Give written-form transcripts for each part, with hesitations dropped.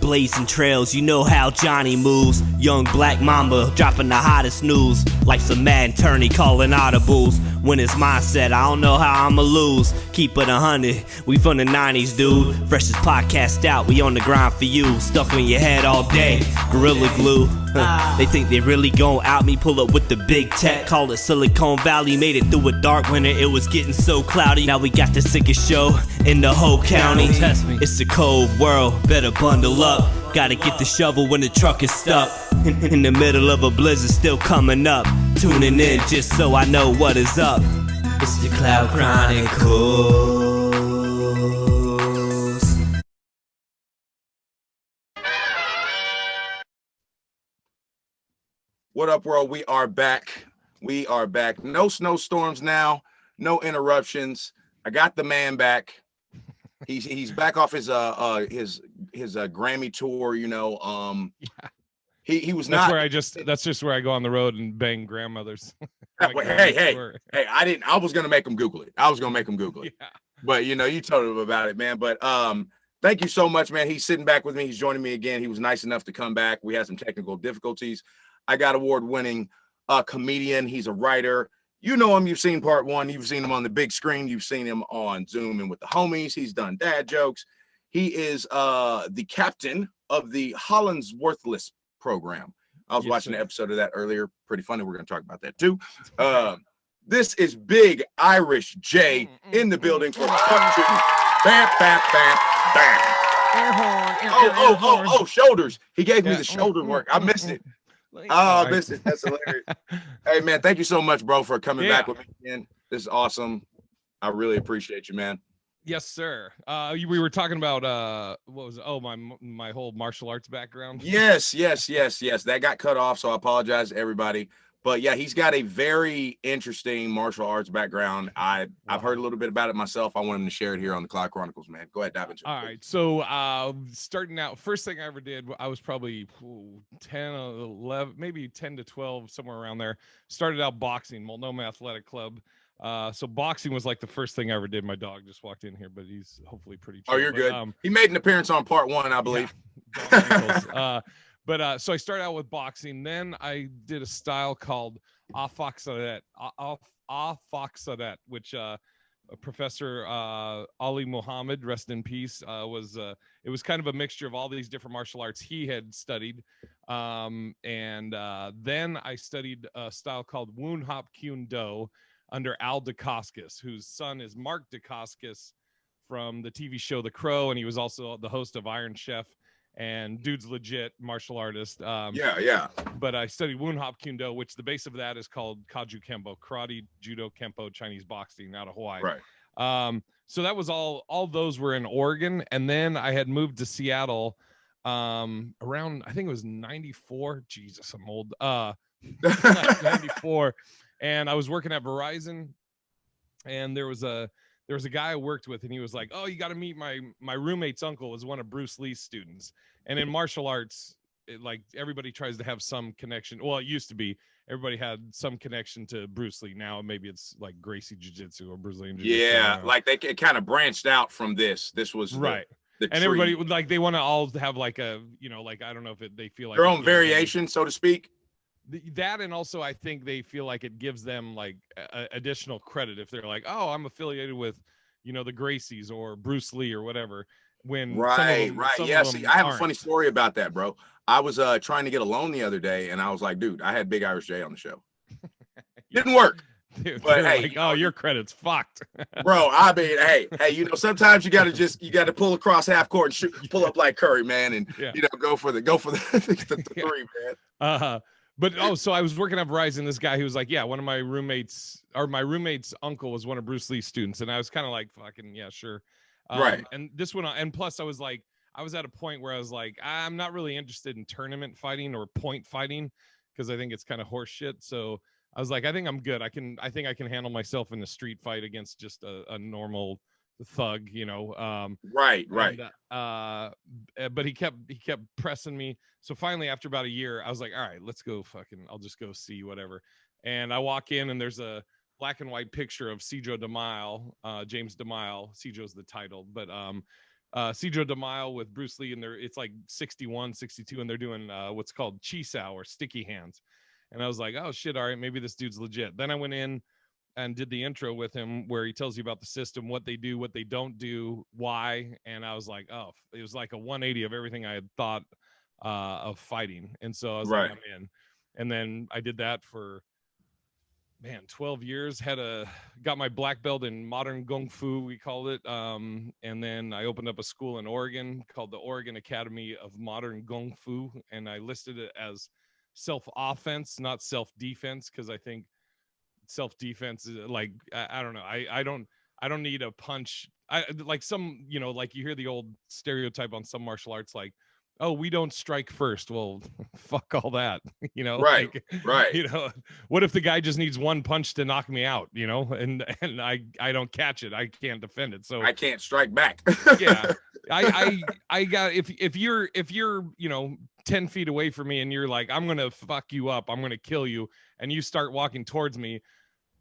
blazing trails, you know how Johnny moves. Young black mamba dropping the hottest news. Life's a mad attorney calling audibles. When it's mindset, I don't know how I'ma lose. Keep it 100, we from the 90s, dude. Freshest podcast out, we on the grind for you. Stuck on your head all day, Gorilla Glue. They think they really gon' out me, pull up with the big tech. Call it Silicon Valley, made it through a dark winter, it was getting so cloudy. Now we got the sickest show in the whole county. It's a cold world, better bundle up. Gotta get the shovel when the truck is stuck. In the middle of a blizzard still coming up. Tuning in just so I know what is up. It's the Cloud Chronicles. What up, world? We are back. We are back. No snowstorms now. No interruptions. I got the man back. He's back off his Grammy tour. You know, he was that's not. Where that's just where I go on the road and bang grandmothers. Hey! I was gonna make him Google it. Yeah. But you know, you told him about it, man. But thank you so much, man. He's sitting back with me. He's joining me again. He was nice enough to come back. We had some technical difficulties. I got award-winning comedian. He's a writer. You know him. You've seen part one. You've seen him on the big screen. You've seen him on Zoom and with the homies. He's done dad jokes. He is the captain of the Holland's Worthless program. I was watching an episode of that earlier. Pretty funny. We're going to talk about that too. This is Big Irish J in the building for part two. Bam, bam, bam, bam. Air horn. Oh, shoulders. He gave me the shoulder work. I missed it. Oh, I missed it. That's hilarious. Hey, man, thank you so much, bro, for coming back with me again. This is awesome. I really appreciate you, man. Yes, sir. We were talking about what was it? Oh, my whole martial arts background. Yes. That got cut off, so I apologize to everybody. But yeah, he's got a very interesting martial arts background. I've heard a little bit about it myself. I want him to share it here on the Cloud Chronicles, man. Go ahead, dive into it. All right. So starting out, first thing I ever did, I was probably 10, 11, maybe 10 to 12, somewhere around there. Started out boxing, Multnomah Athletic Club. So boxing was like the first thing I ever did. My dog just walked in here, but he's hopefully pretty chill. Oh, you're good. He made an appearance on part one, I believe. Yeah, But so I started out with boxing. Then I did a style called Afoxadet, which Professor Ali Muhammad, rest in peace, it was kind of a mixture of all these different martial arts he had studied. Then I studied a style called Woon Hop Kyun Do under Al Dacascos, whose son is Mark Dacascos from the TV show The Crow, and he was also the host of Iron Chef. And dude's legit martial artist. Yeah. But I studied Woon Hop Kyun Do, which the base of that is called Kaju Kempo, karate, judo, kempo, Chinese boxing out of Hawaii. Right. So that was all those were in Oregon. And then I had moved to Seattle around, I think it was 94. Jesus, I'm old. 94. And I was working at Verizon, and there was a guy I worked with, and he was like, "Oh, you got to meet my roommate's uncle was one of Bruce Lee's students." And in martial arts, like everybody tries to have some connection. Well, it used to be everybody had some connection to Bruce Lee. Now maybe it's like Gracie Jiu-Jitsu or Brazilian Jiu-Jitsu. Yeah, like it kind of branched out from this. This was right. The and everybody would like, they want to all have like a, like, I don't know if they feel like their own variation, so to speak. That, and also I think they feel like it gives them like additional credit if they're like, oh, I'm affiliated with, the Gracies or Bruce Lee or whatever. When right. Yeah, see, I have a funny story about that, bro. I was trying to get a loan the other day, and I was like, dude, I had Big Irish J on the show. Didn't work. Dude, but hey, like, oh, your credit's fucked. Bro, I mean, hey, sometimes you gotta pull across half court and pull up like Curry, man, and go for the three, man. But so I was working at Verizon. This guy who was like, yeah, one of my roommates uncle was one of Bruce Lee's students, and I was kind of like, fucking yeah, sure. Right. And this went on, and plus I was at a point where I was like, I'm not really interested in tournament fighting or point fighting because I think it's kind of horse shit. So I was like, I think I'm good. I think I can handle myself in a street fight against just a normal thug, Right. But he kept pressing me. So finally, after about a year, I was like, all right, let's go I'll just go see whatever. And I walk in, and there's a black and white picture of Cedro DeMille, James DeMille. Cedro's the title, but Cedro de Mile with Bruce Lee, and it's like 61, 62, and they're doing what's called Chisao or sticky hands. And I was like, oh shit, all right, maybe this dude's legit. Then I went in and did the intro with him where he tells you about the system, what they do, what they don't do, why. And I was like, oh, it was like a 180 of everything I had thought of fighting. And so I was like, I'm in. And then I did that for 12 years. Got my black belt in modern Kung Fu, we called it. And then I opened up a school in Oregon called the Oregon Academy of Modern Kung Fu. And I listed it as self-offense, not self-defense, because I think self-defense is like, I don't know. I don't need a punch. I like some, like you hear the old stereotype on some martial arts, like, oh, we don't strike first. Well, fuck all that, Right, like, right. What if the guy just needs one punch to knock me out, and I don't catch it, I can't defend it, so I can't strike back. yeah, I got, if you're 10 feet away from me and you're like, I'm gonna fuck you up, I'm gonna kill you, and you start walking towards me,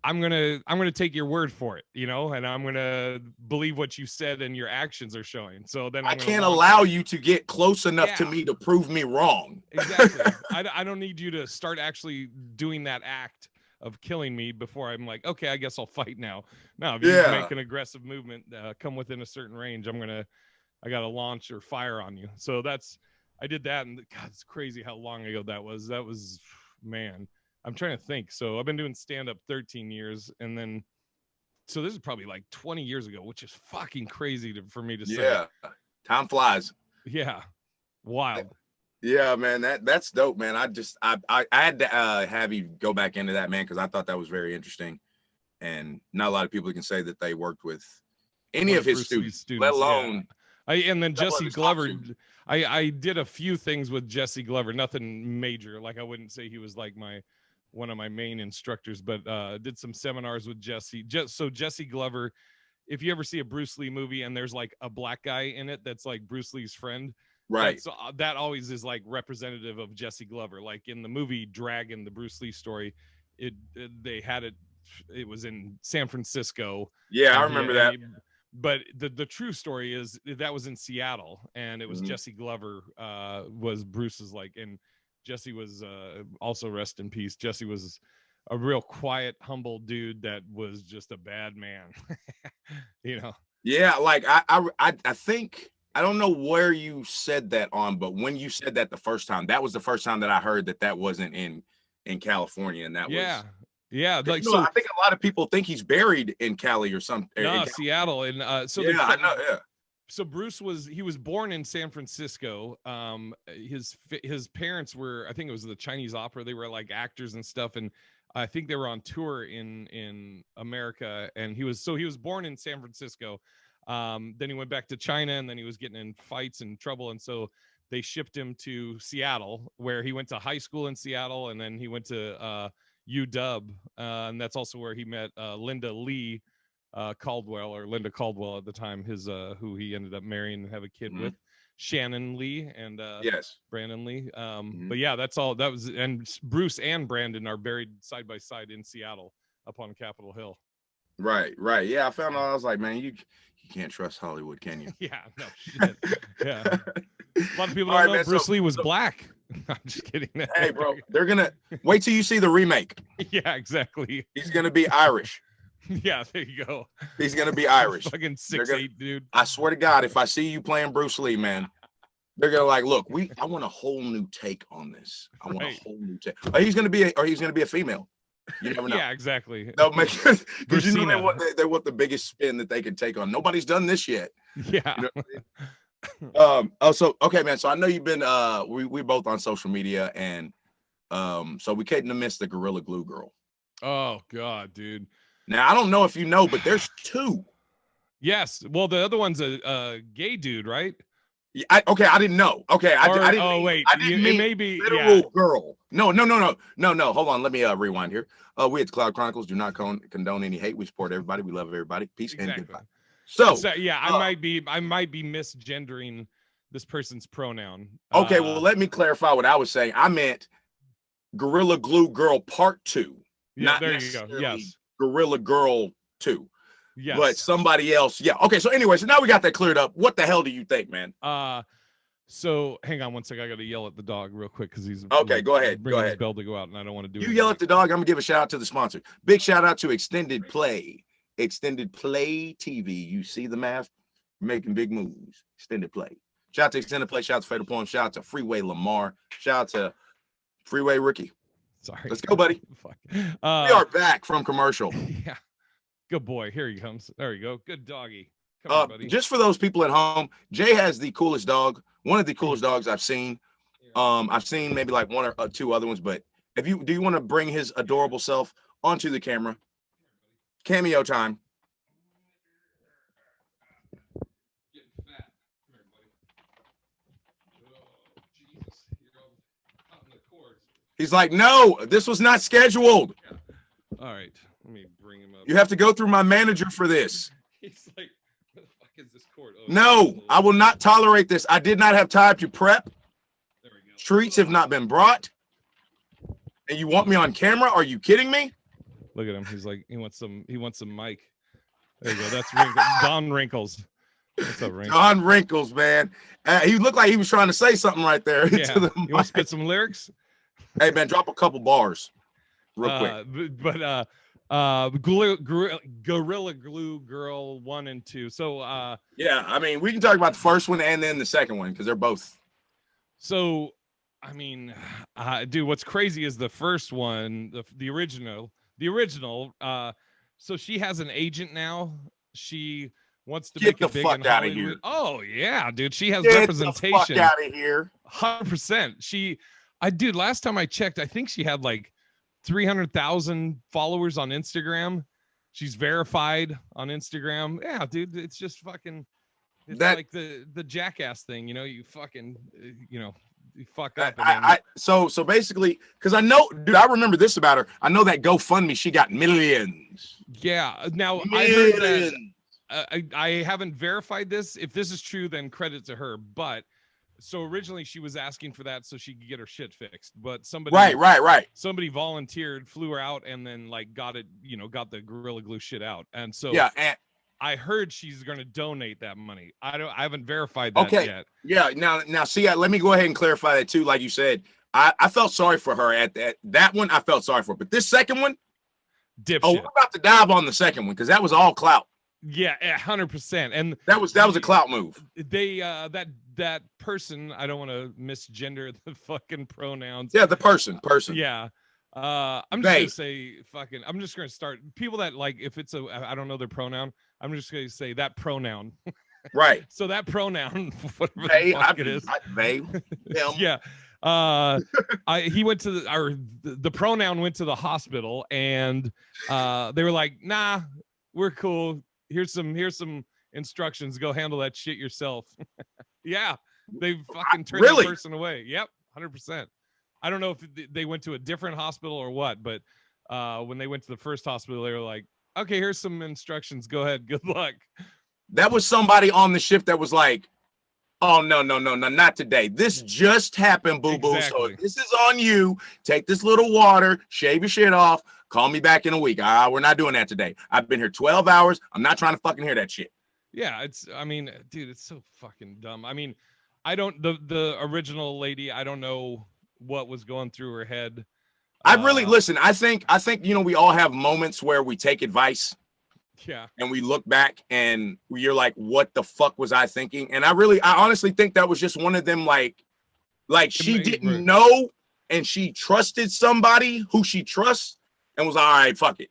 I'm gonna take your word for it, and I'm gonna believe what you said and your actions are showing. So then I can't allow you to get close enough to me to prove me wrong. Exactly. I don't need you to start actually doing that act of killing me before I'm like, okay, I guess I'll fight now. No, if you make an aggressive movement, come within a certain range, I gotta launch or fire on you. So I did that, and God, it's crazy how long ago that was. That was, man. I'm trying to think. So I've been doing stand-up 13 years, and then, so this is probably like 20 years ago, which is fucking crazy for me to say. Yeah, time flies. Yeah, wild. Yeah, man, that's dope, man. I had to have you go back into that, man, because I thought that was very interesting, and not a lot of people can say that they worked with any of his students, let alone. Yeah. And then Jesse Glover. I did a few things with Jesse Glover, nothing major. Like I wouldn't say he was like one of my main instructors, but did some seminars with Jesse. So Jesse Glover, if you ever see a Bruce Lee movie and there's like a black guy in it that's like Bruce Lee's friend, right? That always is like representative of Jesse Glover. Like in the movie Dragon, the Bruce Lee story, they had it was in San Francisco. Yeah, I remember that. But the true story is that was in Seattle, and it was Jesse Glover was Bruce's and Jesse was also, rest in peace, Jesse was a real quiet, humble dude that was just a bad man. Yeah, like I think, I don't know where you said that on, but when you said that the first time, that was the first time that I heard that wasn't in California, and that was like, so I think a lot of people think he's buried in Cali or something. No, Seattle, and I know. Yeah. So Bruce was born in San Francisco. His parents were, I think it was the Chinese opera. They were like actors and stuff, and I think they were on tour in America. And he was born in San Francisco. Then he went back to China, and then he was getting in fights and trouble, and so they shipped him to Seattle, where he went to high school in Seattle, and then he went to UW, and that's also where he met Linda Lee Caldwell, or Linda Caldwell at the time, his who he ended up marrying and have a kid with, Shannon Lee and Brandon Lee. But yeah, that's all. That was, and Bruce and Brandon are buried side by side in Seattle up on Capitol Hill. Right. Yeah, I found out. I was like, man, you can't trust Hollywood, can you? Yeah, no shit. Yeah. A lot of people don't know Bruce Lee was black. I'm just kidding. Hey, bro, they're gonna wait till you see the remake. Yeah, exactly. He's gonna be Irish. Yeah, there you go. He's gonna be Irish. Fucking 6'8", dude. I swear to God, if I see you playing Bruce Lee, man, they're gonna like, look, I want a whole new take on this. I want a whole new take. He's gonna be a female. You never know. Yeah, exactly. They'll make because they want the biggest spin that they can take on. Nobody's done this yet. Yeah. You know what I mean? So okay, man. So I know you've been we both on social media, and so we couldn't have missed the Gorilla Glue girl. Oh God, dude. Now I don't know if you know, but there's two. Yes. Well, the other one's a gay dude, right? Yeah, I didn't know. Okay, I didn't. Oh, wait. I didn't mean maybe literal girl. No. Hold on. Let me rewind here. We at the Cloud Chronicles do not condone any hate. We support everybody. We love everybody. Peace and goodbye. So yeah, I might be misgendering this person's pronoun. Okay, well, let me clarify what I was saying. I meant Gorilla Glue Girl Part 2. Yeah, there you go. Yes. Gorilla Girl 2. Yes. But somebody else, yeah. Okay, so anyway, so now we got that cleared up. What the hell do you think, man? So hang on one second. I got to yell at the dog real quick because he's okay. Go ahead. Bringing his bell to go out, and I don't want to do. You yell at the dog. I'm gonna give a shout out to the sponsor. Big shout out to Extended Play TV. You see the math, making big moves. Extended Play. Shout out to Extended Play. Shout out to Fatal Poem. Shout out to Freeway Lamar. Shout out to Freeway Ricky. Sorry. Let's go, buddy. Fuck. We are back from commercial. Yeah. Good boy. Here he comes. There you go. Good doggy. Come on, buddy. Just for those people at home, Jay has the coolest dog. One of the coolest dogs I've seen. I've seen maybe like one or two other ones, but do you want to bring his adorable self onto the camera? Cameo time. Getting fat. Come here, buddy. Oh, Jesus. You're cutting the cords. He's like, no, this was not scheduled. Yeah. All right. Let me bring him up. You have to go through my manager for this. He's like, what the fuck is this cord? Oh, No, I will not tolerate this. I did not have time to prep. There we go. Treats have not been brought. And you want me on camera? Are you kidding me? Look at him. He's like, he wants some mic. There you go. That's Don Wrinkles. What's up, Wrinkles? Don Wrinkles, man. He looked like he was trying to say something right there. Yeah. To the You want to spit some lyrics? Hey, man, drop a couple bars real quick. Gorilla Glue Girl 1 and 2. So Yeah, I mean, we can talk about the first one and then the second one because they're both. So I mean, dude, what's crazy is the first one, the original. So she has an agent now. She wants to make it big in out of Hollywood. here. Oh yeah, dude, she has Get representation. the fuck out of here. 100%. Dude, last time I checked, I think she had like 300,000 followers on Instagram. She's verified on Instagram. Yeah, dude, it's just fucking. It's like the jackass thing, you know. You fucking, you fuck up. So basically, because I know, dude, I remember this about her. I know that GoFundMe, she got millions. Yeah. Now millions. I heard that. I haven't verified this. If this is true, then credit to her. But so originally she was asking for that so she could get her shit fixed. But somebody, right. Somebody volunteered, flew her out, and then like got it, got the Gorilla Glue shit out. And so yeah, and I heard she's going to donate that money. I haven't verified that yet. Yeah. Now, see, let me go ahead and clarify that too. Like you said, I felt sorry for her at that one. I felt sorry for her, but this second one, dipshit. Oh, we're about to dive on the second one because that was all clout. Yeah, 100%. And that was a clout move. They that person, I don't want to misgender the fucking pronouns. Yeah, the person. Yeah. I'm just gonna say fucking. I'm just gonna start people that like if it's I don't know their pronoun. I'm just gonna say that pronoun. Right. So that pronoun, whatever the fuck it is. They. Yeah. He went to the pronoun went to the hospital and they were like, nah, we're cool. Here's some instructions. Go handle that shit yourself. Yeah. They fucking turned the person away. Yep. 100%. I don't know if they went to a different hospital or what, but when they went to the first hospital, they were like, okay, here's some instructions. Go ahead. Good luck. That was somebody on the shift that was like, oh, no, not today. This just happened, boo-boo. Exactly. So this is on you. Take this little water, shave your shit off. Call me back in a week. We're not doing that today. I've been here 12 hours. I'm not trying to fucking hear that shit. Yeah, dude, it's so fucking dumb. I mean, the original lady, I don't know what was going through her head. Listen, I think we all have moments where we take advice. Yeah. And we look back and you're like, what the fuck was I thinking? And I honestly think that was just one of them, like she didn't know and she trusted somebody who she trusts and was all right, fuck it.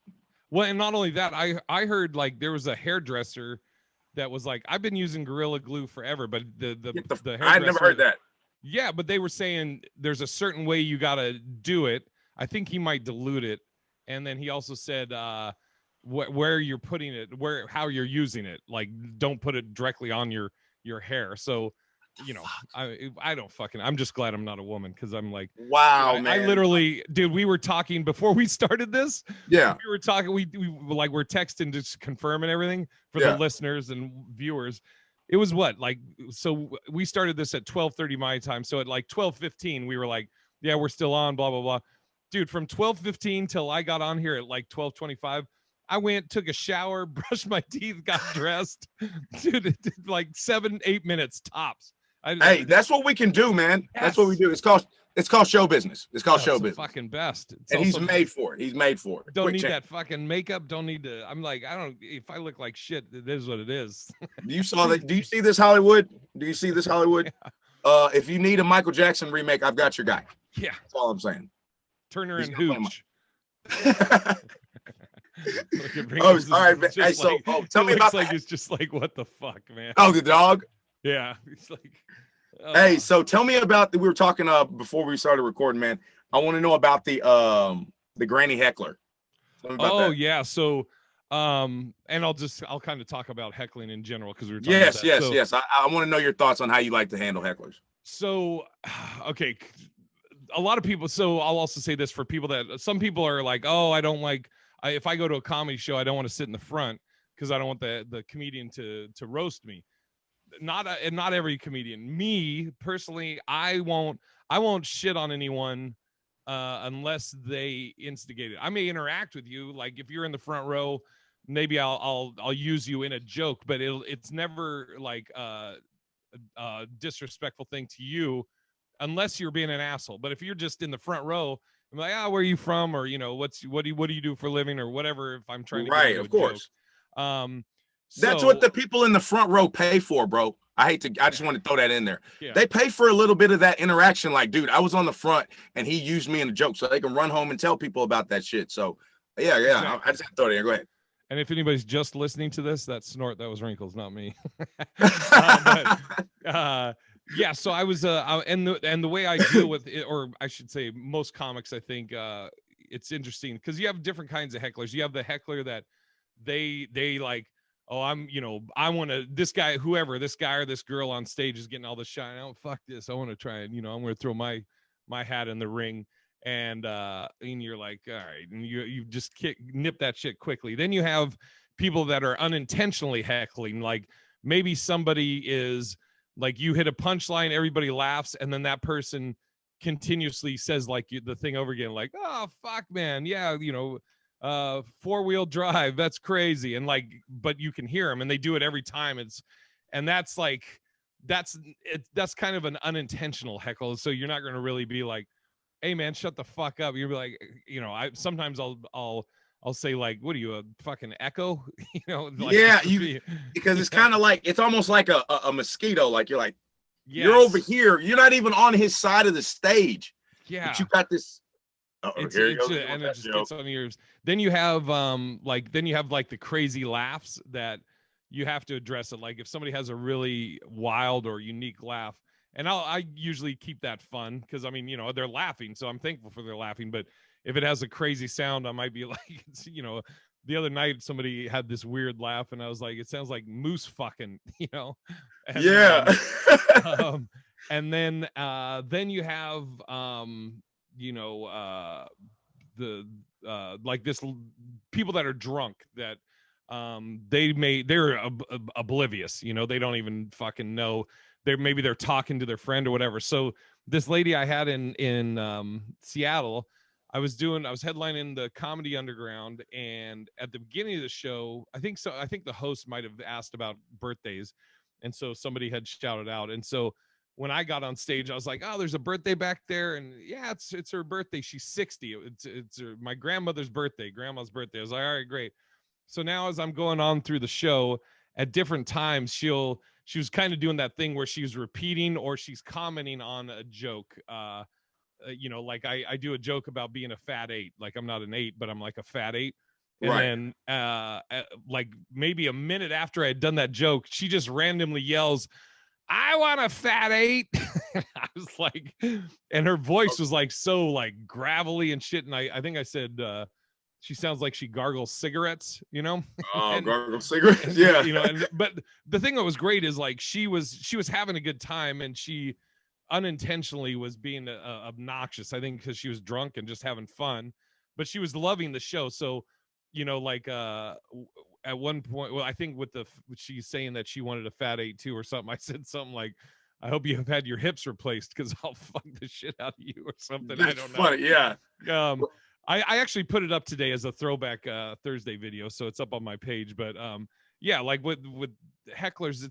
Well, and not only that, I heard like there was a hairdresser that was like, I've been using Gorilla Glue forever, but the hairdresser, I never heard that. Yeah, but they were saying there's a certain way you got to do it. I think he might dilute it. And then he also said where you're putting it, how you're using it. Like, don't put it directly on your hair. So, I don't fucking, I'm just glad I'm not a woman because I'm like, wow, man. I literally, dude, we were talking before we started this. Yeah. We were talking, we're texting to confirm and everything for the listeners and viewers. It was so we started this at 12:30 my time. So at like 12:15, we were like, yeah, we're still on, blah, blah, blah. Dude, from 12:15 till I got on here at like 12:25, I went, took a shower, brushed my teeth, got dressed. Dude, it did like 7-8 minutes tops. Hey, that's what we can do, man. Yes. That's what we do. It's called show business. It's called show It's the business. fucking best. It's And also, he's made for it. He's made for it. don't Quick need check. that fucking makeup. Don't need to. I'm like, I don't. If I look like shit, it is what it is. You saw that? Do you see this, Hollywood? Do you see this, Hollywood? Yeah. If you need a Michael Jackson remake, I've got your guy. Yeah. That's all I'm saying. Turner He's and gonna play Hooch. Oh, all right. Hey, so tell me about like that. it's just like, what the fuck, man? Oh, the dog. Yeah. It's like, Hey, so tell me about we were talking before we started recording, man. I want to know about the granny heckler. Tell me about that. Yeah. So and I'll kind of talk about heckling in general because we were talking Yes, about that. yes. I want to know your thoughts on how you like to handle hecklers. So okay, a lot of people, so I'll also say this for people that some people are like, oh, I don't like if I go to a comedy show, I don't want to sit in the front because I don't want the comedian to roast me. Not every comedian. Me personally, I won't shit on anyone unless they instigate it. I may interact with you, like if you're in the front row, maybe I'll use you in a joke, but it's never like a disrespectful thing to you unless you're being an asshole. But if you're just in the front row, I'm like, where are you from, or what do you do for a living, or whatever. If I'm trying to right, of course. Joke. That's what the people in the front row pay for, bro. I just want to throw that in there. Yeah. They pay for a little bit of that interaction. Like, dude, I was on the front and he used me in a joke so they can run home and tell people about that shit. So yeah. Exactly. I just had to throw it in. Go ahead. And if anybody's just listening to this, that snort, that was Wrinkles, not me. Yeah, so I was and the way I deal with it, or I should say most comics, I think it's interesting because you have different kinds of hecklers. You have the heckler that they like, oh, I want to, this guy or this girl on stage is getting all the shine. Oh, fuck this. I want to try and, I'm going to throw my hat in the ring. And you're like, all right. And you just nip that shit quickly. Then you have people that are unintentionally heckling. Like maybe somebody is like, you hit a punchline, everybody laughs. And then that person continuously says like the thing over again, like, oh, fuck, man. Yeah. 4-wheel drive. That's crazy. And like, but you can hear them and they do it every time. That's kind of an unintentional heckle. So you're not going to really be like, hey man, shut the fuck up. You'll be like, sometimes I'll say like, what are you, a fucking echo? Like, yeah, because it's kind of like, it's almost like a mosquito. Like you're like, yes. You're over here. You're not even on his side of the stage. Yeah. But you got this. And it just gets on your ears. Then you have the crazy laughs that you have to address it. Like if somebody has a really wild or unique laugh, and I usually keep that fun because they're laughing, so I'm thankful for their laughing. But if it has a crazy sound, I might be like, the other night somebody had this weird laugh, and I was like, it sounds like moose fucking, And, yeah. And then you have like this people that are drunk that they're oblivious, they don't even fucking know. They're talking to their friend or whatever. So this lady I had in Seattle, I was headlining the Comedy Underground, and at the beginning of the show, I think the host might have asked about birthdays, and so somebody had shouted out. And so when I got on stage, I was like, oh, there's a birthday back there, and yeah, it's her birthday. She's 60. It's my grandma's birthday. I was like, all right, great. So now as I'm going on through the show, at different times, she was kind of doing that thing where she's repeating or she's commenting on a joke. Like I do a joke about being a fat 8. Like I'm not an 8, but I'm like a fat 8. And right. Then like maybe a minute after I had done that joke, she just randomly yells, I want a fat 8. I was like, and her voice was like so like gravelly and shit. And I think I said, she sounds like she gargles cigarettes, Oh, gargles cigarettes, yeah. But the thing that was great is like she was having a good time, and she unintentionally was being obnoxious. I think because she was drunk and just having fun, but she was loving the show. So, like at one point, well, I think she's saying that she wanted a fat 8 too or something. I said something like, I hope you have had your hips replaced because I'll fuck the shit out of you or something. That's I don't know. Funny, yeah. I actually put it up today as a throwback Thursday video, so it's up on my page. But yeah, like with hecklers,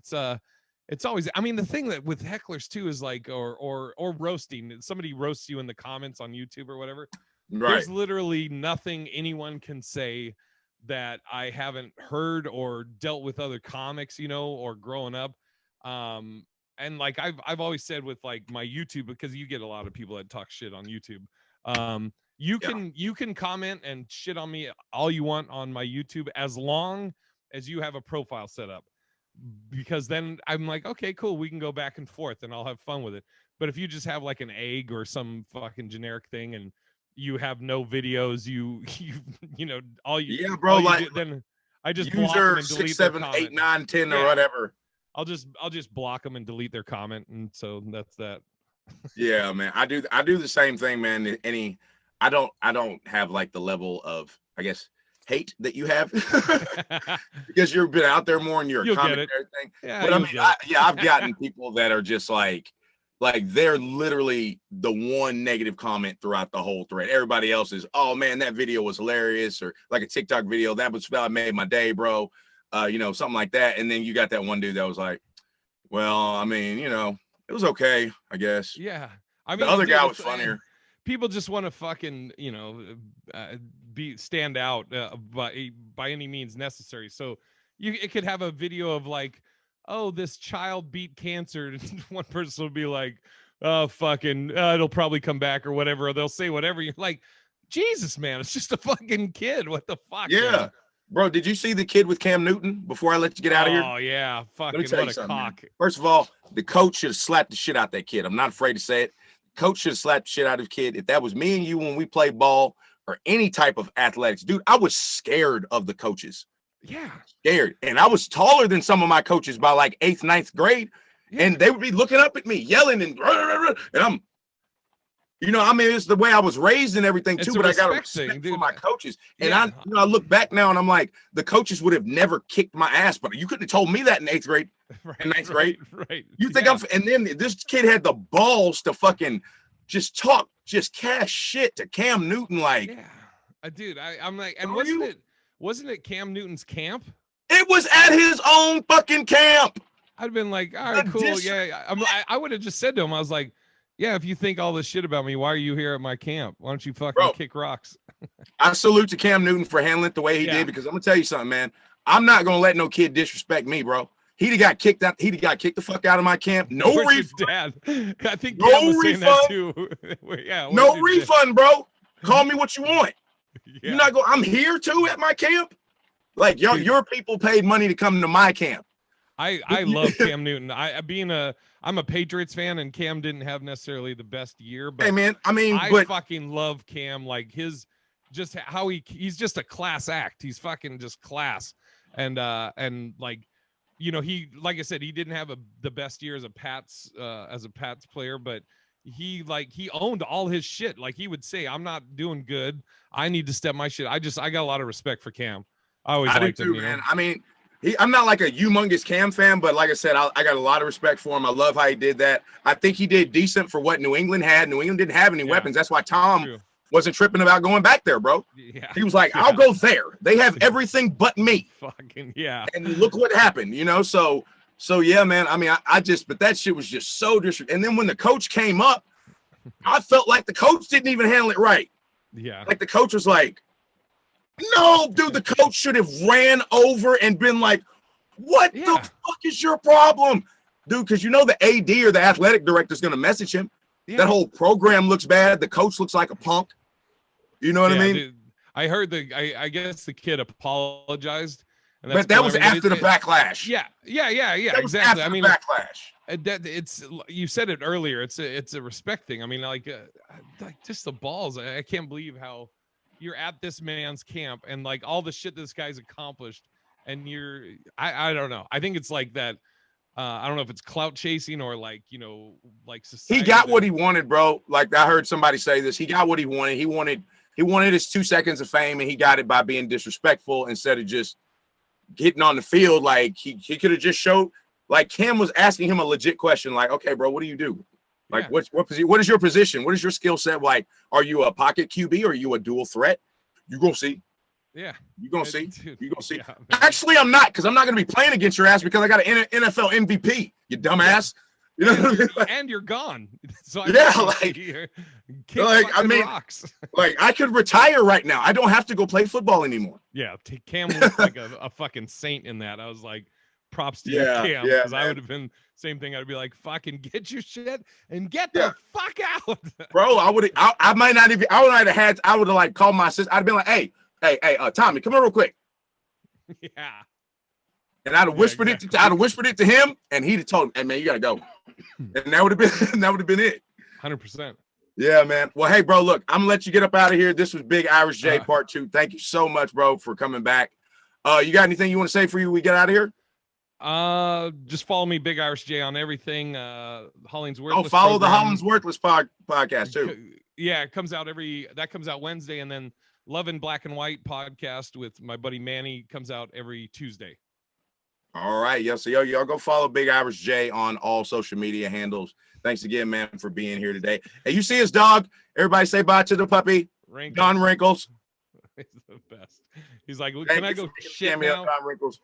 it's always, I mean, the thing that with hecklers too is like, or roasting, somebody roasts you in the comments on YouTube or whatever. Right. There's literally nothing anyone can say that I haven't heard or dealt with other comics, you know, or growing up. And like I've always said with like my YouTube, because you get a lot of people that talk shit on YouTube. You can comment and shit on me all you want on my YouTube as long as you have a profile set up, because then I'm like, okay, cool, we can go back and forth and I'll have fun with it. But if you just have like an egg or some fucking generic thing and you have no videos, you know, all you, bro, all you like do, then I just block them user and delete 6, their 7, comment. 8, 9, 10 or Yeah. whatever. I'll just block them and delete their comment, and so that's that. Yeah, man. I do the same thing, man. I don't have like the level of, I guess, hate that you have because you've been out there more and you're a comic and everything. Yeah, but I mean, I've gotten people that are just like they're literally the one negative comment throughout the whole thread. Everybody else is, oh man, that video was hilarious, or like a TikTok video that made my day, bro. You know, something like that. And then you got that one dude that was like, well, I mean, you know, it was okay, I guess. Yeah. I mean, the other guy was funnier. People just want to fucking, you know, stand out by any means necessary. So it could have a video of like, oh, this child beat cancer. And one person will be like, oh, fucking, it'll probably come back or whatever. Or they'll say whatever. You're like, Jesus, man, it's just a fucking kid. What the fuck? Yeah. Man? Bro, did you see the kid with Cam Newton before I let you get out of here? Oh, yeah. Fucking what a cock. Man. First of all, the coach should have slapped the shit out that kid. I'm not afraid to say it. Coach should have slapped the shit out of the kid. If that was me and you when we played ball or any type of athletics, dude, I was scared of the coaches. Yeah. Scared. And I was taller than some of my coaches by like 8th, 9th grade. Yeah. And they would be looking up at me, yelling, and I'm, you know, I mean, it's the way I was raised and everything too, but I got respect for my coaches. And I look back now and I'm like, the coaches would have never kicked my ass, but you couldn't have told me that in 8th grade, in 9th grade. Right. You think and then this kid had the balls to fucking just cash shit to Cam Newton. Like, yeah, dude, I'm like, and wasn't it Cam Newton's camp? It was at his own fucking camp. I'd been like, all right, cool. Yeah. I would have just said to him, I was like, yeah, if you think all this shit about me, why are you here at my camp? Why don't you fucking kick rocks? I salute to Cam Newton for handling it the way he did, because I'm gonna tell you something, man. I'm not gonna let no kid disrespect me, bro. He'd got kicked out. He'd got kicked the fuck out of my camp. No refund. Dad? I think Cam was saying that too. Yeah. No refund, bro. Call me what you want. Yeah. You're not going. I'm here too at my camp. Like your people paid money to come to my camp. I love Cam Newton. I'm a Patriots fan, and Cam didn't have necessarily the best year, but hey man, I fucking love Cam. Like he's just a class act. He's fucking just class. And like, you know, he, like I said, he didn't have the best year as a Pats player, but he owned all his shit. Like he would say, I'm not doing good. I need to step my shit. I got a lot of respect for Cam. I liked him, man. I mean, I'm not like a humongous Cam fan, but like I said, I got a lot of respect for him. I love how he did that. I think he did decent for what New England had. New England didn't have any weapons. That's why Tom wasn't tripping about going back there, bro. Yeah. He was like, I'll go there. They have everything but me. Fucking yeah. And look what happened, you know? So yeah, man. I mean, but that shit was just so disrespectful. And then when the coach came up, I felt like the coach didn't even handle it right. Yeah. Like the coach was like, no, dude, the coach should have ran over and been like, what the fuck is your problem? Dude, because you know the AD or the athletic director is going to message him. Yeah. That whole program looks bad. The coach looks like a punk. You know what I mean? Dude, I heard I guess the kid apologized. And but that was after the backlash. Yeah, exactly. I mean, backlash. You said it earlier. It's a respect thing. I mean, like just the balls. I can't believe how you're at this man's camp and like all the shit this guy's accomplished, and I don't know. I think it's like that. I don't know if it's clout chasing or like, you know, like society. He got what he wanted, bro. Like I heard somebody say this. He got what he wanted. He wanted his 2 seconds of fame, and he got it by being disrespectful instead of just getting on the field. Like he could have just showed. Like Cam was asking him a legit question, like, "Okay, bro, what do you do? Like, what is your position? What is your skill set? Like, are you a pocket QB or are you a dual threat? You gonna see. Yeah, you gonna see. Dude, You gonna see. yeah, Actually, I'm not, because I'm not gonna be playing against your ass because I got an NFL MVP. You dumbass. You know what I mean? Like, and you're gone. So I mean, rocks. like I could retire right now. I don't have to go play football anymore. Yeah, Cam looked like a fucking saint in that. I was like, props to you, Cam, because I would have been same thing. I'd be like, fucking get your shit and get the fuck out, bro. I would have like called my sister. I'd have been like, hey, Tommy, come here real quick. Yeah. And I'd have whispered it to him, and he'd have told him, hey man, you gotta go. And that would have been it. 100%. Yeah, man. Well, hey, bro, look, I'm gonna let you get up out of here. This was Big Irish J Part 2. Thank you so much, bro, for coming back. You got anything you want to say before we get out of here? Just follow me, Big Irish J, on everything. Hollings Worthless. Oh, follow the Hollings Worthless podcast too. Yeah, it comes out Wednesday, and then Love in Black and White podcast with my buddy Manny comes out every Tuesday. All right, so y'all go follow Big Irish J on all social media handles. Thanks again, man, for being here today. Hey, you see his dog? Everybody say bye to the puppy. Wrinkles. Don Wrinkles. He's the best. He's like, can I go shit now? Don Wrinkles.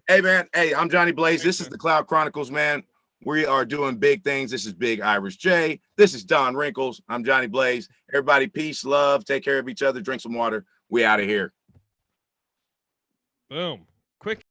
Hey, man. Hey, I'm Johnny Blaze. This is the Cloud Chronicles, man. We are doing big things. This is Big Irish J. This is Don Wrinkles. I'm Johnny Blaze. Everybody, peace, love. Take care of each other. Drink some water. We out of here. Boom. Quick.